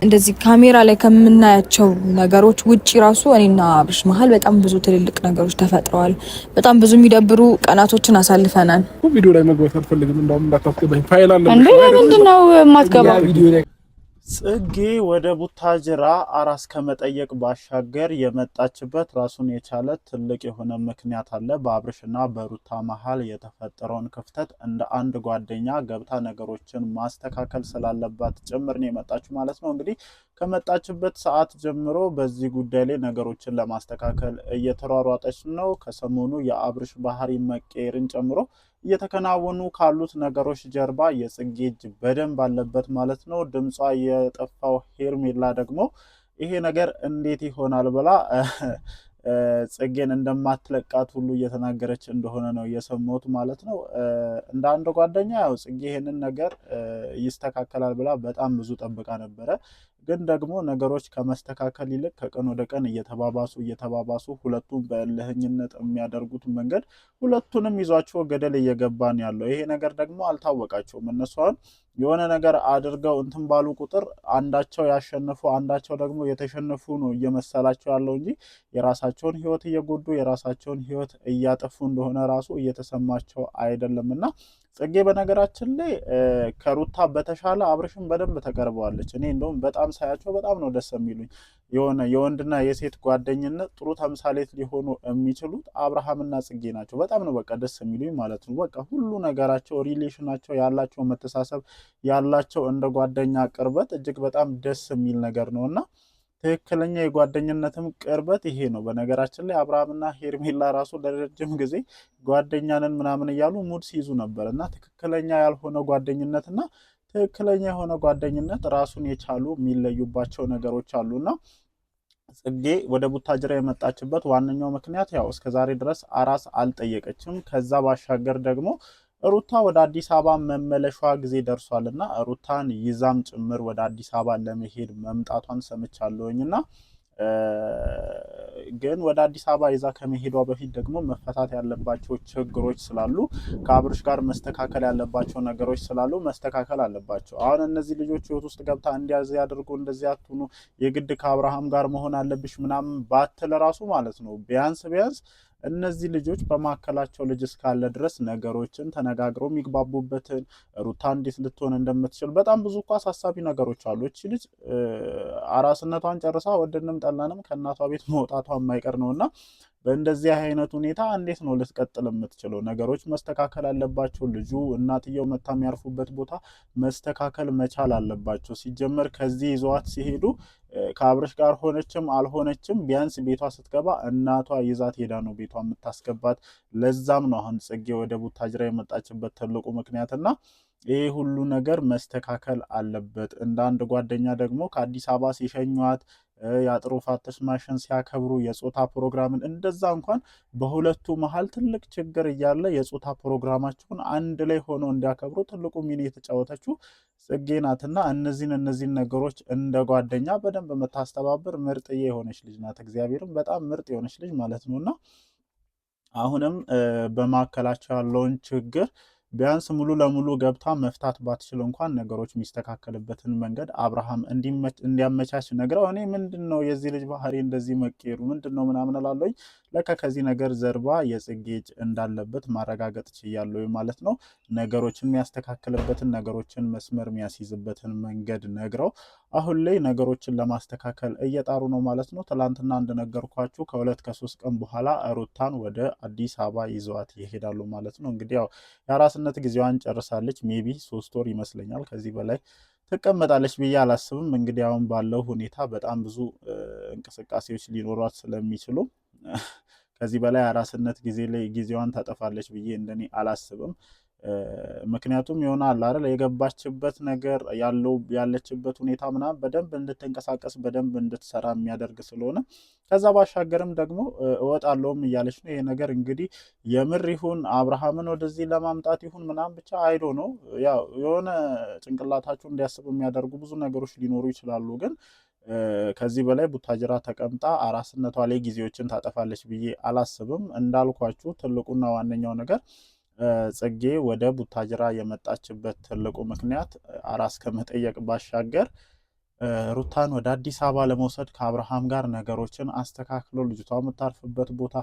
እንደዚህ ካሜራ ላይ ከምናያቸው ነገሮች ውጪ ራሱ እኔና አብርሽ መሀል በጣም ብዙ ትልልቅ ነገሮች ተፈጥረዋል። በጣም ብዙ የሚደብሩ ቀናቶችን አሳልፈናል። ቪዲዮ ላይ መግባት አልፈልግም። እንደውም እንዳታስገባኝ ፋይል አለ እንዴ? ምንድነው የማትገባው? ጽጌ ወደ ቡታጅራ አራስ ከመጠየቅ ባሻገር የመጣችበት ራሱን የቻለ ትልቅ የሆነ ምክንያት አለ። በአብርሽና በሩታ መሀል የተፈጠረውን ክፍተት እንደ አንድ ጓደኛ ገብታ ነገሮችን ማስተካከል ስላለባት ጭምር ነው የመጣችው ማለት ነው። እንግዲህ ከመጣችበት ሰዓት ጀምሮ በዚህ ጉዳይ ላይ ነገሮችን ለማስተካከል እየተሯሯጠች ነው። ከሰሞኑ የአብርሽ ባህሪ መቀየርን ጨምሮ እየተከናወኑ ካሉት ነገሮች ጀርባ የጽጌ እጅ በደንብ አለበት ማለት ነው። ድምጿ የጠፋው ሄርሜላ ደግሞ ይሄ ነገር እንዴት ይሆናል ብላ ጽጌን እንደማትለቃት ሁሉ እየተናገረች እንደሆነ ነው የሰማሁት ማለት ነው። እንደ አንድ ጓደኛ ያው ጽጌ ይሄንን ነገር ይስተካከላል ብላ በጣም ብዙ ጠብቃ ነበረ። ግን ደግሞ ነገሮች ከመስተካከል ይልቅ ከቀን ወደ ቀን እየተባባሱ ሁለቱም በእልህኝነት የሚያደርጉት መንገድ ሁለቱንም ይዟቸው ገደል እየገባን ያለው ይሄ ነገር ደግሞ አልታወቃቸውም። እነሱ አሁን የሆነ ነገር አድርገው እንትን ባሉ ቁጥር አንዳቸው ያሸነፉ አንዳቸው ደግሞ የተሸነፉ ነው እየመሰላቸው ያለው እንጂ የራሳቸውን ሕይወት እየጎዱ የራሳቸውን ሕይወት እያጠፉ እንደሆነ ራሱ እየተሰማቸው አይደለምና ጽጌ በነገራችን ላይ ከሩታ በተሻለ አብርሽን በደንብ ተቀርበዋለች። እኔ እንደውም በጣም ሳያቸው በጣም ነው ደስ የሚሉኝ። የሆነ የወንድና የሴት ጓደኝነት ጥሩ ተምሳሌት ሊሆኑ የሚችሉት አብርሃምና ጽጌ ናቸው። በጣም ነው በቃ ደስ የሚሉኝ ማለት ነው። በቃ ሁሉ ነገራቸው ሪሌሽናቸው ያላቸው መተሳሰብ ያላቸው እንደ ጓደኛ ቅርበት እጅግ በጣም ደስ የሚል ነገር ነውና ትክክለኛ የጓደኝነትም ቅርበት ይሄ ነው። በነገራችን ላይ አብርሃምና ሄርሜላ ራሱ ለረጅም ጊዜ ጓደኛንን ምናምን እያሉ ሙድ ሲይዙ ነበር እና ትክክለኛ ያልሆነ ጓደኝነትና ትክክለኛ የሆነ ጓደኝነት ራሱን የቻሉ የሚለዩባቸው ነገሮች አሉና ጽጌ ወደ ቡታጅራ የመጣችበት ዋነኛው ምክንያት ያው እስከዛሬ ድረስ አራስ አልጠየቀችም። ከዛ ባሻገር ደግሞ ሩታ ወደ አዲስ አበባ መመለሿ ጊዜ ደርሷልና ሩታን ይዛም ጭምር ወደ አዲስ አበባ ለመሄድ መምጣቷን ሰምቻለሁኝና ግን ወደ አዲስ አበባ ይዛ ከመሄዷ በፊት ደግሞ መፈታት ያለባቸው ችግሮች ስላሉ ከአብርሽ ጋር መስተካከል ያለባቸው ነገሮች ስላሉ መስተካከል አለባቸው። አሁን እነዚህ ልጆች ህይወት ውስጥ ገብታ እንዲያዝ ያድርጉ እንደዚህ አትሁኑ የግድ ከአብርሃም ጋር መሆን አለብሽ ምናምን ባትል ራሱ ማለት ነው ቢያንስ እነዚህ ልጆች በማከላቸው ልጅ እስካለ ድረስ ነገሮችን ተነጋግረው የሚግባቡበትን ሩታ እንዴት ልትሆን እንደምትችል በጣም ብዙ እኮ አሳሳቢ ነገሮች አሉ። እቺ ልጅ አራስነቷን ጨርሳ ወደንም ጠላንም ከእናቷ ቤት መውጣቷ የማይቀር ነውና በእንደዚህ አይነት ሁኔታ እንዴት ነው ልትቀጥል የምትችለው? ነገሮች መስተካከል አለባቸው። ልጁ እናትየው መታ የሚያርፉበት ቦታ መስተካከል መቻል አለባቸው። ሲጀመር ከዚህ ይዘዋት ሲሄዱ ከአብርሽ ጋር ሆነችም አልሆነችም ቢያንስ ቤቷ ስትገባ እናቷ ይዛት ሄዳ ነው ቤቷ የምታስገባት። ለዛም ነው አሁን ጽጌ ወደ ቡታጅራ የመጣችበት ትልቁ ምክንያትና ይህ ሁሉ ነገር መስተካከል አለበት። እንደ አንድ ጓደኛ ደግሞ ከአዲስ አበባ ሲሸኟት የአጥሮ ፋተሽ ማሽን ሲያከብሩ የጾታ ፕሮግራምን እንደዛ እንኳን በሁለቱ መሀል ትልቅ ችግር እያለ የጾታ ፕሮግራማቸውን አንድ ላይ ሆነው እንዲያከብሩ ትልቁ ሚና የተጫወተችው ጽጌ ናትና እነዚህን ነገሮች እንደ ጓደኛ በደንብ የምታስተባብር ምርጥዬ የሆነች ልጅ ናት። እግዚአብሔርም በጣም ምርጥ የሆነች ልጅ ማለት ነውና አሁንም በማዕከላቸው ያለውን ችግር ቢያንስ ሙሉ ለሙሉ ገብታ መፍታት ባትችል እንኳን ነገሮች የሚስተካከልበትን መንገድ አብርሃም እንዲያመቻች ነግረው እኔ ምንድነው የዚህ ልጅ ባህሪ እንደዚህ መቀየሩ ምንድነው ምናምን እላለሁኝ። ለካ ከዚህ ነገር ዘርባ የጽጌ እጅ እንዳለበት ማረጋገጥ ችያለሁ ማለት ነው። ነገሮችን የሚያስተካክልበትን ነገሮችን መስመር የሚያስይዝበትን መንገድ ነግረው አሁን ላይ ነገሮችን ለማስተካከል እየጣሩ ነው ማለት ነው። ትላንትና እንደነገርኳችሁ ከ2-3 ቀን በኋላ ሩታን ወደ አዲስ አበባ ይዘዋት ይሄዳሉ ማለት ነው። እንግዲህ ያው የአራስነት ጊዜዋን ጨርሳለች። ሜቢ 3 ወር ይመስለኛል። ከዚህ በላይ ትቀመጣለች ብዬ አላስብም። እንግዲህ አሁን ባለው ሁኔታ በጣም ብዙ እንቅስቃሴዎች ሊኖሯት ስለሚችሉ ከዚህ በላይ አራስነት ጊዜ ላይ ጊዜዋን ታጠፋለች ብዬ እንደኔ አላስብም። ምክንያቱም ይሆናል አይደል የገባችበት ነገር ያለችበት ሁኔታ ምናምን በደንብ እንድትንቀሳቀስ በደንብ እንድትሰራ የሚያደርግ ስለሆነ ከዛ ባሻገርም ደግሞ እወጣለሁም እያለች ነው። ይሄ ነገር እንግዲህ የምር ይሁን አብርሃምን ወደዚህ ለማምጣት ይሁን ምናምን ብቻ አይዶ ነው ያው የሆነ ጭንቅላታችሁ እንዲያስብ የሚያደርጉ ብዙ ነገሮች ሊኖሩ ይችላሉ። ግን ከዚህ በላይ ቡታጅራ ተቀምጣ አራስነቷ ላይ ጊዜዎችን ታጠፋለች ብዬ አላስብም። እንዳልኳችሁ ትልቁና ዋነኛው ነገር ጽጌ ወደ ቡታጅራ የመጣችበት ትልቁ ምክንያት አራስ ከመጠየቅ ባሻገር ሩታን ወደ አዲስ አበባ ለመውሰድ ከአብርሃም ጋር ነገሮችን አስተካክሎ ልጅቷ የምታርፍበት ቦታ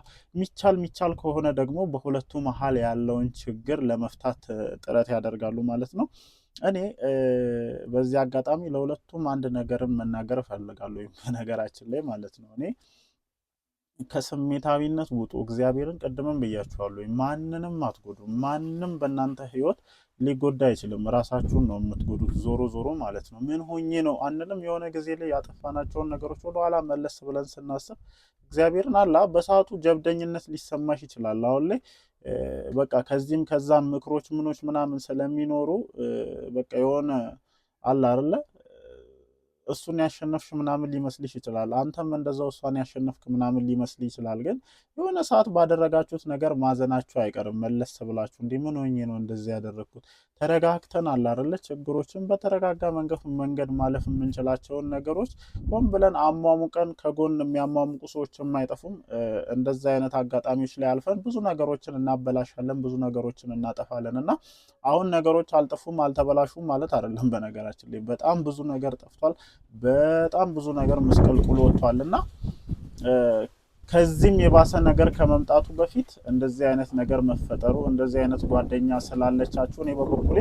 ሚቻል ከሆነ ደግሞ በሁለቱ መሀል ያለውን ችግር ለመፍታት ጥረት ያደርጋሉ ማለት ነው። እኔ በዚህ አጋጣሚ ለሁለቱም አንድ ነገርን መናገር እፈልጋለሁ። በነገራችን ላይ ማለት ነው እኔ ከስሜታዊነት ውጡ። እግዚአብሔርን ቅድምም ብያችኋለሁ፣ ማንንም አትጎዱ። ማንም በእናንተ ህይወት ሊጎዳ አይችልም። ራሳችሁን ነው የምትጎዱት ዞሮ ማለት ነው። ምን ሆኜ ነው አንልም። የሆነ ጊዜ ላይ ያጠፋናቸውን ነገሮች ወደኋላ መለስ ብለን ስናስብ እግዚአብሔርን አላ በሰዓቱ ጀብደኝነት ሊሰማሽ ይችላል። አሁን ላይ በቃ ከዚህም ከዛም ምክሮች ምኖች ምናምን ስለሚኖሩ በቃ የሆነ አላ አይደለ እሱን ያሸነፍሽ ምናምን ሊመስልሽ ይችላል። አንተም እንደዛው እሷን ያሸነፍክ ምናምን ሊመስል ይችላል። ግን የሆነ ሰዓት ባደረጋችሁት ነገር ማዘናችሁ አይቀርም። መለስ ብላችሁ እንዲህ ምን ሆኜ ነው እንደዚህ ያደረግኩት? ተረጋግተን አለ አይደለ ችግሮችን በተረጋጋ መንገድ ማለፍ የምንችላቸውን ነገሮች ሆን ብለን አሟሙቀን ከጎን የሚያሟሙቁ ሰዎችም አይጠፉም። እንደዛ አይነት አጋጣሚዎች ላይ አልፈን ብዙ ነገሮችን እናበላሻለን፣ ብዙ ነገሮችን እናጠፋለን። እና አሁን ነገሮች አልጠፉም አልተበላሹም ማለት አይደለም። በነገራችን ላይ በጣም ብዙ ነገር ጠፍቷል። በጣም ብዙ ነገር መስቀልቁል ወጥቷልና ከዚህም የባሰ ነገር ከመምጣቱ በፊት እንደዚህ አይነት ነገር መፈጠሩ እንደዚህ አይነት ጓደኛ ስላለቻችሁ እኔ በበኩሌ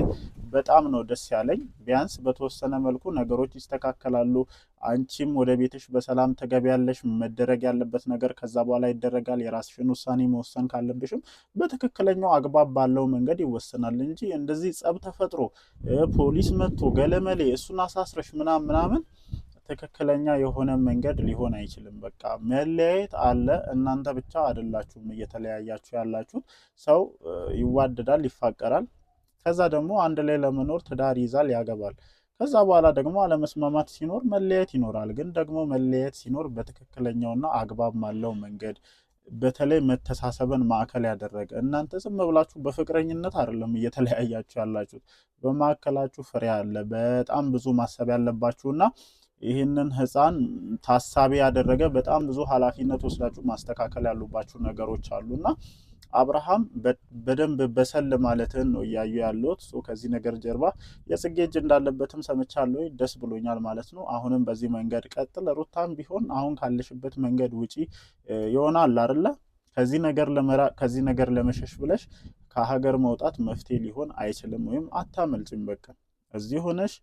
በጣም ነው ደስ ያለኝ። ቢያንስ በተወሰነ መልኩ ነገሮች ይስተካከላሉ። አንቺም ወደ ቤትሽ በሰላም ተገቢያለሽ። መደረግ ያለበት ነገር ከዛ በኋላ ይደረጋል። የራስሽን ውሳኔ መወሰን ካለብሽም በትክክለኛው አግባብ ባለው መንገድ ይወሰናል እንጂ እንደዚህ ጸብ ተፈጥሮ ፖሊስ መጥቶ ገለመሌ እሱን አሳስረሽ ምናምን ትክክለኛ የሆነ መንገድ ሊሆን አይችልም። በቃ መለያየት አለ። እናንተ ብቻ አይደላችሁም እየተለያያችሁ ያላችሁት። ሰው ይዋደዳል፣ ይፋቀራል። ከዛ ደግሞ አንድ ላይ ለመኖር ትዳር ይዛል፣ ያገባል። ከዛ በኋላ ደግሞ አለመስማማት ሲኖር መለያየት ይኖራል። ግን ደግሞ መለያየት ሲኖር በትክክለኛውና አግባብ ባለው መንገድ በተለይ መተሳሰብን ማዕከል ያደረገ እናንተ ዝም ብላችሁ በፍቅረኝነት አይደለም እየተለያያችሁ ያላችሁት። በማዕከላችሁ ፍሬ አለ። በጣም ብዙ ማሰብ ያለባችሁና ይህንን ህፃን ታሳቢ ያደረገ በጣም ብዙ ኃላፊነት ወስዳችሁ ማስተካከል ያሉባችሁ ነገሮች አሉና አብርሃም በደንብ በሰል ማለትን ነው እያዩ ያሉት። ከዚህ ነገር ጀርባ የጽጌ እጅ እንዳለበትም ሰምቻለሁ። ደስ ብሎኛል ማለት ነው። አሁንም በዚህ መንገድ ቀጥል። ሩታም ቢሆን አሁን ካለሽበት መንገድ ውጪ ይሆናል አይደለ? ከዚህ ነገር ለመሸሽ ብለሽ ከሀገር መውጣት መፍትሄ ሊሆን አይችልም። ወይም አታመልጭም። በቃ እዚህ ሆነሽ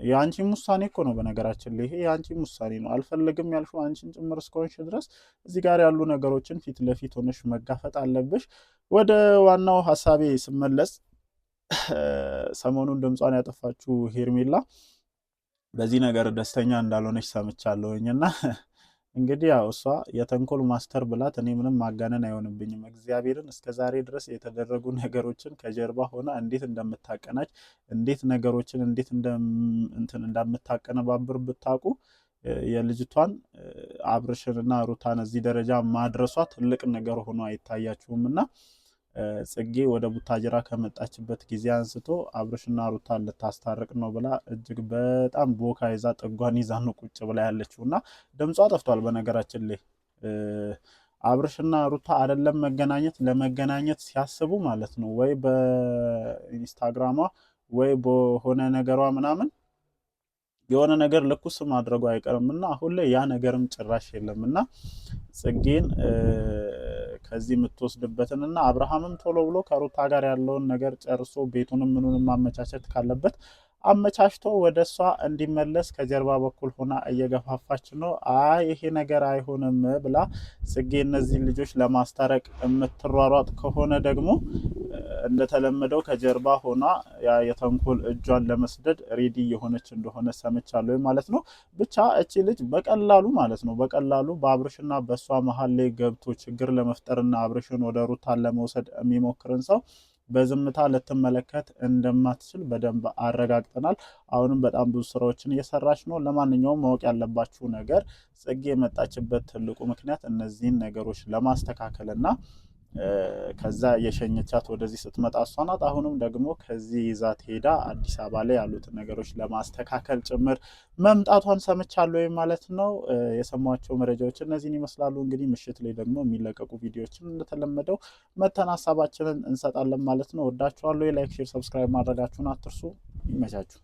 የአንቺም ውሳኔ እኮ ነው። በነገራችን ላይ ይሄ የአንቺም ውሳኔ ነው። አልፈልግም ያልሽው አንቺን ጭምር እስከሆንሽ ድረስ እዚህ ጋር ያሉ ነገሮችን ፊት ለፊት ሆነሽ መጋፈጥ አለብሽ። ወደ ዋናው ሀሳቤ ስመለስ ሰሞኑን ድምጿን ያጠፋችው ሄርሜላ በዚህ ነገር ደስተኛ እንዳልሆነች ሰምቻለሁኝና እንግዲህ ያው እሷ የተንኮል ማስተር ብላት እኔ ምንም ማጋነን አይሆንብኝም። እግዚአብሔርን እስከዛሬ ድረስ የተደረጉ ነገሮችን ከጀርባ ሆና እንዴት እንደምታቀናች እንዴት ነገሮችን እንዴት እንደምታቀነባብር ብታውቁ የልጅቷን አብርሽንና ሩታን እዚህ ደረጃ ማድረሷ ትልቅ ነገር ሆኖ አይታያችሁምና ጽጌ ወደ ቡታጅራ ከመጣችበት ጊዜ አንስቶ አብርሽና ሩታን ልታስታርቅ ነው ብላ እጅግ በጣም ቦካ ይዛ ጥጓን ይዛ ነው ቁጭ ብላ ያለችውና ድምጿ ጠፍቷል። በነገራችን ላይ አብርሽና ሩታ አይደለም ለመገናኘት ሲያስቡ ማለት ነው ወይ በኢንስታግራሟ ወይ በሆነ ነገሯ ምናምን የሆነ ነገር ለኩስ ማድረጉ አይቀርምና አሁን ላይ ያ ነገርም ጭራሽ የለምና ጽጌን ከዚህ የምትወስድበትንና አብርሃምም ቶሎ ብሎ ከሩታ ጋር ያለውን ነገር ጨርሶ ቤቱንም ምኑንም ማመቻቸት ካለበት አመቻችቶ ወደሷ እንዲመለስ ከጀርባ በኩል ሆና እየገፋፋች ነው። ይሄ ነገር አይሆንም ብላ ጽጌ እነዚህ ልጆች ለማስታረቅ የምትሯሯጥ ከሆነ ደግሞ እንደተለመደው ከጀርባ ሆና የተንኮል እጇን ለመስደድ ሬዲ የሆነች እንደሆነ ሰምቻለሁ ማለት ነው። ብቻ እቺ ልጅ በቀላሉ ማለት ነው በአብርሽና በሷ መሀል ላይ ገብቶ ችግር ለመፍጠርና አብርሽን ወደ ሩታን ለመውሰድ የሚሞክርን ሰው በዝምታ ልትመለከት እንደማትችል በደንብ አረጋግጠናል። አሁንም በጣም ብዙ ስራዎችን እየሰራች ነው። ለማንኛውም ማወቅ ያለባችሁ ነገር ጽጌ የመጣችበት ትልቁ ምክንያት እነዚህን ነገሮች ለማስተካከልና ከዛ የሸኘቻት ወደዚህ ስትመጣ እሷ ናት። አሁንም ደግሞ ከዚህ ይዛት ሄዳ አዲስ አበባ ላይ ያሉትን ነገሮች ለማስተካከል ጭምር መምጣቷን ሰምቻለሁ ማለት ነው። የሰማቸው መረጃዎች እነዚህን ይመስላሉ። እንግዲህ ምሽት ላይ ደግሞ የሚለቀቁ ቪዲዮዎችን እንደተለመደው መተን ሀሳባችንን እንሰጣለን ማለት ነው። ወዳችኋለሁ። ላይክ፣ ሼር፣ ሰብስክራይብ ማድረጋችሁን አትርሱ። ይመቻችሁ።